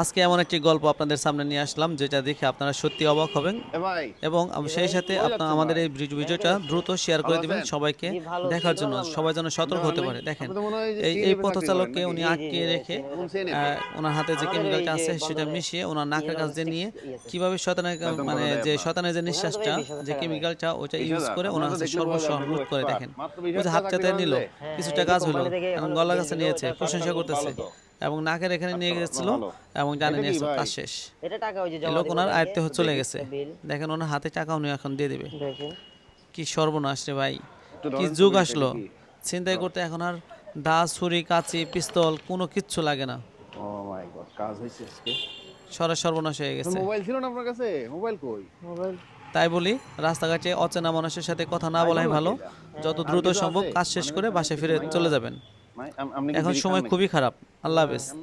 আজকে এমন একটি গল্প আপনাদের সামনে নিয়ে আসলাম যেটা দেখে আপনারা সত্যি অবাক হবেন এবং সেই সাথে আপনারা আমাদের এই ভিডিওটা দ্রুত শেয়ার করে দিবেন সবাইকে জি ভালো দেখার ছিল। জন্য, সবাই যেন সতর্ক হতে পারে। দেখেন, এই পথচালককে উনি আটকে রেখে ওনার হাতে যে আমাদের ওই কেমিক্যালটা যে আছে সেটা বদরের মিশিয়ে ওনার নাকের কাছ দিয়ে নিয়ে ইয়েছে। কিভাবে শয়তানের মানে যে শয়তানের যে নিঃশ্বাসটা, ওখান থেকে 20,000 যে টাকা দেয়। কেমিক্যালটা ওইটা ইউজ 20,000 করে ওনার আপনারা তো কাছে দেখতে সর্বস্ব পাবেন, লুট করে। expert। দেখেন, মাত্র ওই যে 20,000 হাত টাকা চাতে নিল, হ্যাঁ, কিছুটা এই যে কাজ হলো, কোম্পানি থেকে এখন এখন গলার বেশ কাছে দিল, নিয়েছে, এটা প্রশংসা ভালো করতেছে তো। এবং নাকের এখানে নিয়ে আচ্ছা, গেছিল ভালো। এবং জানে এটা নিয়ে কি ভাই? কাজ শেষ। এটা টাকা ওই যে এই জমা লোক দিব ওনার ব্যাংকে। আয়ত্তে চলে দেখি। গেছে। বিল দেখেন ওনার হাতে টাকা উনি এখন দিয়ে দিবে। দেখেন। কি সর্বনাশ রে ভাই, একটু কি ধরেন তো যুগ এটা আসলো! কি? ছিনতাই করতে এখন আর দা, ছুরি, কাঁচি, পিস্তল কোনো কিচ্ছু লাগে না। ও মাই গড, কাজ হইছে আজকে। সর্বনাশ হয়ে তো গেছে। মোবাইল ছিল না আপনার কাছে? মোবাইল কই? মোবাইল তাই বলি, রাস্তাঘাটে অচেনা মানুষের সাথে কথা না বলাই iPhone ভালো। নাকি এটা? যত আর দ্রুত কিছু সম্ভব আছে? কাজ শেষ মানে করে হচ্ছে বাসায় কিছু ফিরে নাই? চলে যাবেন। আপনি কি এখন বিড়ি খান সময় নাকি? খুবই খারাপ। আল্লাহ হাফেজ। কেন?